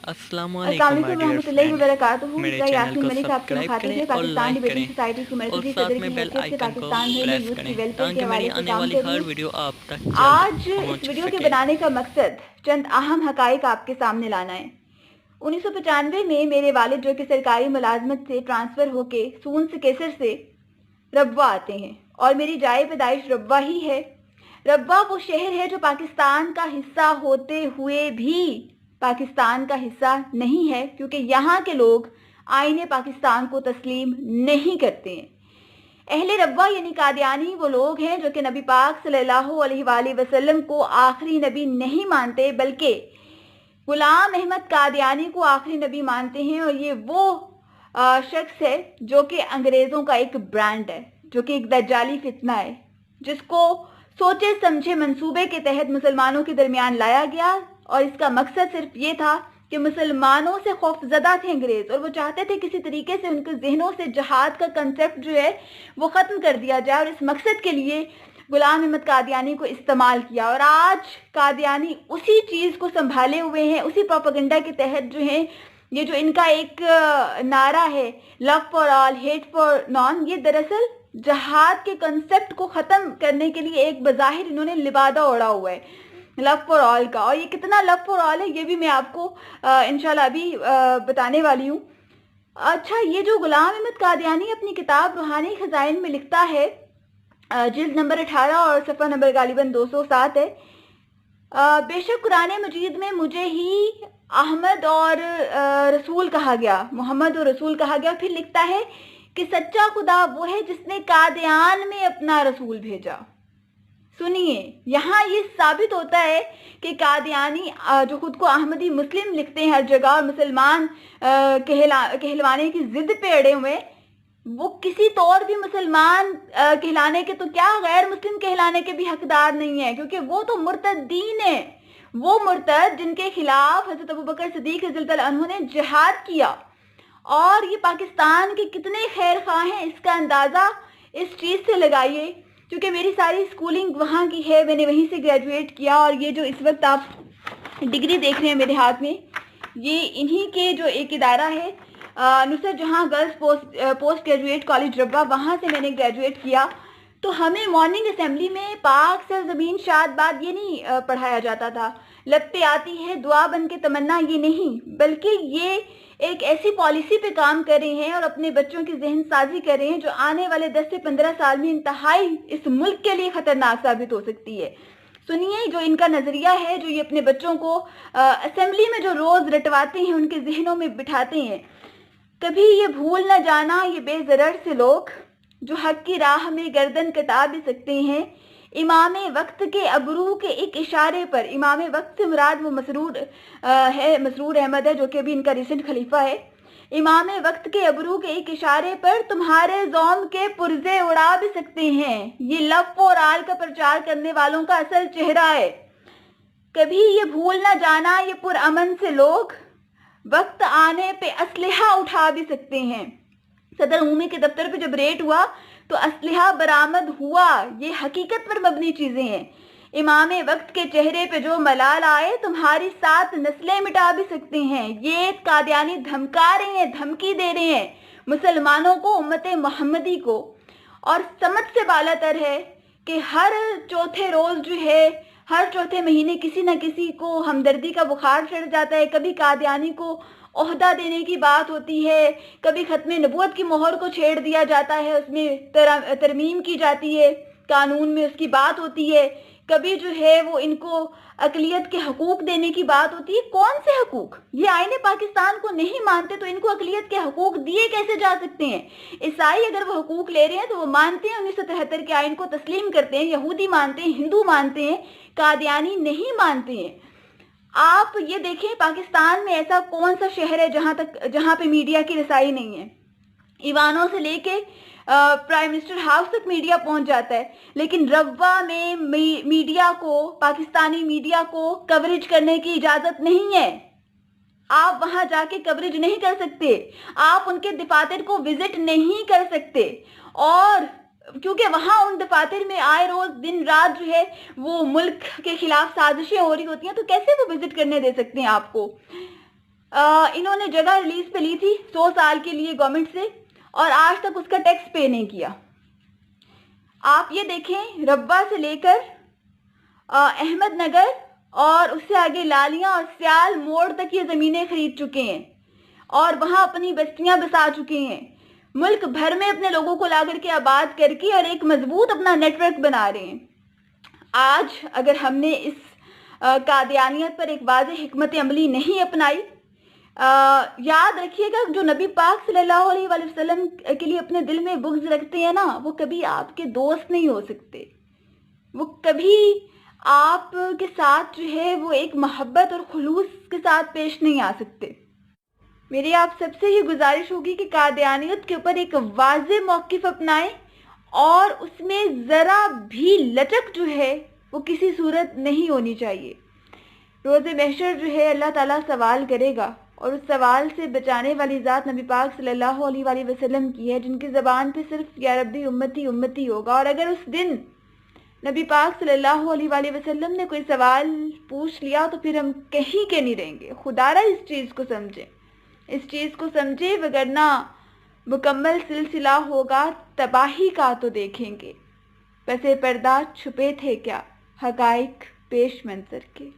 अस्सलाम अस्सलाम वालेकुम माय वालेकुम डियर रहमतुल्लाहि व फ्रेंड। बरकातुहू। मेरे मैं चैनल यास्मीन को मलिक आपकी सब्सक्राइब मुखातिब है करें और पाकिस्तान लाइक डिबेटिंग करें सोसाइटी की और मरकजी साथ सदर में की बेल हैसियत से आइकन को पाकिस्तान भर में प्रेस यूथ की करें वेलफेयर के ताकि मेरी हवाले से आने काम वाली कर रही हर हूँ। वीडियो आप तक जल्द आज इस पहुंच वीडियो के सके। बनाने का मकसद चंद अहम हकाइक आपके सामने लाना है। 1995 में मेरे वालिद जो कि सरकारी मुलाजमत से ट्रांसफर होके सून से केसर से रब्वा आते हैं और मेरी जाए पैदाइश रब्वा ही है। रब्वा वो शहर है जो पाकिस्तान का हिस्सा होते हुए भी पाकिस्तान का हिस्सा नहीं है, क्योंकि यहाँ के लोग आईने पाकिस्तान को तस्लीम नहीं करते हैं। अहले रब्वा यानी कादियानी वो लोग हैं जो कि नबी पाक सल्लल्लाहु अलैहि वसल्लम को आखिरी नबी नहीं मानते, बल्कि गुलाम अहमद कादियानी को आखिरी नबी मानते हैं। और ये वो शख्स है जो कि अंग्रेज़ों का एक ब्रांड है, जो कि एक दज्जाली फितना है, जिसको सोचे समझे मंसूबे के तहत मुसलमानों के दरमियान लाया गया। और इसका मकसद सिर्फ ये था कि मुसलमानों से खौफजदा थे अंग्रेज, और वो चाहते थे किसी तरीके से उनके जहनों से जहाद का कंसेप्ट जो है वो ख़त्म कर दिया जाए। और इस मकसद के लिए गुलाम अहमद कादियानी को इस्तेमाल किया। और आज कादियानी उसी चीज़ को संभाले हुए हैं, उसी प्रोपेगेंडा के तहत जो है ये जो इनका एक नारा है love for all hate for non, ये दरअसल जहाद के कंसेप्ट को ख़त्म करने के लिए एक बज़ाहिर इन्होंने लिबादा ओढ़ा हुआ है लव फॉर ऑल का। और ये कितना लव फॉर ऑल है ये भी मैं आपको इंशाल्लाह अभी बताने वाली हूँ। अच्छा, ये जो गुलाम अहमद कादियानी अपनी किताब रूहानी खजाइन में लिखता है, जिल्द नंबर 18 और सफ़ा नंबर गालिबन 207 है, बेशक कुरान मजीद में मुझे ही अहमद और रसूल कहा गया, मोहम्मद और रसूल कहा गया। फिर लिखता है कि सच्चा खुदा वो है जिसने कादियान में अपना रसूल भेजा। सुनिए, यहाँ ये साबित होता है कि कादियानी जो खुद को अहमदी मुस्लिम लिखते हैं हर जगह और मुसलमान कहलवाने की जिद पे अड़े हुए, वो किसी तौर भी मुसलमान कहलाने के तो क्या गैर मुस्लिम कहलाने के भी हकदार नहीं है, क्योंकि वो तो मुर्तदीन है। वो मुर्तद जिनके खिलाफ हजरत अबू बकर सिद्दीक रज़ियल्लाहु अन्हु ने जिहाद किया। और ये पाकिस्तान के कितने खैर खा हैं इसका अंदाज़ा इस चीज़ से लगाइए, क्योंकि मेरी सारी स्कूलिंग वहाँ की है, मैंने वहीं से ग्रेजुएट किया। और ये जो इस वक्त आप डिग्री देख रहे हैं मेरे हाथ में, ये इन्हीं के जो एक इदारा है नुसरत जहाँ गर्ल्स पोस्ट ग्रेजुएट कॉलेज रब्बा, वहाँ से मैंने ग्रेजुएट किया। तो हमें मॉर्निंग असेंबली में पाक सरजमीन शाद बाद ये नहीं पढ़ाया जाता था, लब पे आती है दुआ बन के तमन्ना, ये नहीं, बल्कि ये एक ऐसी पॉलिसी पे काम कर रहे हैं और अपने बच्चों की जहन साजी कर रहे हैं जो आने वाले 10 से 15 साल में इंतहाई इस मुल्क के लिए खतरनाक साबित हो सकती है। सुनिए, जो इनका नजरिया है, जो ये अपने बच्चों को असेंबली में जो रोज रटवाते हैं, उनके जहनों में बिठाते हैं, कभी ये भूल न जाना ये बेजरर से लोग जो हक की राह में गर्दन कटा भी सकते हैं। इमाम वक्त के अबरू के एक इशारे पर, इमाम वक्त से मुराद वो मसरूर अहमद है जो कि अभी इनका रिसेंट खलीफा है। इमाम वक्त के अबरू के एक इशारे पर तुम्हारे ज़ौम के पुर्जे उड़ा भी सकते हैं। ये लव फॉर ऑल का प्रचार करने वालों का असल चेहरा है। कभी ये भूल ना जाना ये पुरअमन से लोग वक्त आने पे असलहा उठा भी सकते हैं। सदर उम्मी के दफ्तर पे जब रेड हुआ तो असलहा बरामद हुआ, ये हकीकत पर मबनी चीजें हैं। इमाम वक्त के चेहरे पे जो मलाल आए तुम्हारी 7 नस्लें मिटा भी सकते हैं। ये कादियानी धमका रहे हैं, धमकी दे रहे हैं मुसलमानों को, उम्मत मोहम्मदी को। और समझ से बालातर है कि हर चौथे रोज जो है, हर चौथे महीने किसी न किसी को हमदर्दी का बुखार चढ़ जाता है। कभी कादियानी को ओहदा देने की बात होती है, कभी खत्मे नबूवत की मोहर को छेड़ दिया जाता है, उसमें तरमीम की जाती है, कानून में उसकी बात होती है। कभी जो है वो इनको अकलियत के हकूक देने की बात होती है। कौन से हकूक? ये आईने पाकिस्तान को नहीं मानते तो इनको अकलियत के हकूक दिए कैसे जा सकते हैं? ईसाई अगर वो हकूक ले रहे हैं तो वो मानते हैं 1973 के आइन को तस्लीम करते हैं, यहूदी मानते हैं, हिंदू मानते हैं, कादियानी नहीं मानते हैं। आप ये देखें पाकिस्तान में ऐसा कौन सा शहर है जहां पे मीडिया की रसाई नहीं है? ईवानों से लेके प्राइम मिनिस्टर हाउस तक मीडिया पहुंच जाता है, लेकिन रब्वा में मीडिया को, पाकिस्तानी मीडिया को कवरेज करने की इजाजत नहीं है। आप वहां जाके कवरेज नहीं कर सकते, आप उनके दफातर को विजिट नहीं कर सकते। और क्योंकि वहां उन दफातर में आए रोज दिन रात जो है वो मुल्क के खिलाफ साजिशें हो रही होती हैं, तो कैसे वो विजिट करने दे सकते हैं आपको? انہوں نے جگہ ریلیز پہ لی تھی 100 سال کے لیے گورنمنٹ سے، اور آج تک اس کا ٹیکس پے نہیں کیا۔ آپ یہ دیکھیں، ربوہ سے لے کر احمد نگر اور اس سے آگے لالیاں اور سیال موڑ تک یہ زمینیں خرید چکے ہیں اور وہاں اپنی بستیاں بسا چکے ہیں، ملک بھر میں اپنے لوگوں کو لا کر کے آباد کر کے اور ایک مضبوط اپنا نیٹ ورک بنا رہے ہیں۔ آج اگر ہم نے اس قادیانیت پر ایک واضح حکمت عملی نہیں اپنائی، یاد رکھیے گا جو نبی پاک صلی اللہ علیہ وآلہ وسلم کے لیے اپنے دل میں بغض رکھتے ہیں نا، وہ کبھی آپ کے دوست نہیں ہو سکتے، وہ کبھی آپ کے ساتھ جو ہے وہ ایک محبت اور خلوص کے ساتھ پیش نہیں آ سکتے۔ میری آپ سب سے یہ گزارش ہوگی کہ قادیانیت کے اوپر ایک واضح موقف اپنائیں اور اس میں ذرا بھی لچک جو ہے وہ کسی صورت نہیں ہونی چاہیے۔ روز محشر جو ہے اللہ تعالیٰ سوال کرے گا، اور اس سوال سے بچانے والی ذات نبی پاک صلی اللہ علیہ وآلہ وسلم کی ہے، جن کی زبان پہ صرف یا ربی امتی امتی ہوگا۔ اور اگر اس دن نبی پاک صلی اللہ علیہ وآلہ وسلم نے کوئی سوال پوچھ لیا تو پھر ہم کہیں کے نہیں رہیں گے۔ خدا را اس چیز کو سمجھیں، اس چیز کو سمجھے، وگرنہ مکمل سلسلہ ہوگا تباہی کا تو دیکھیں گے۔ پس پردہ چھپے تھے کیا حقائق پیش منظر کے۔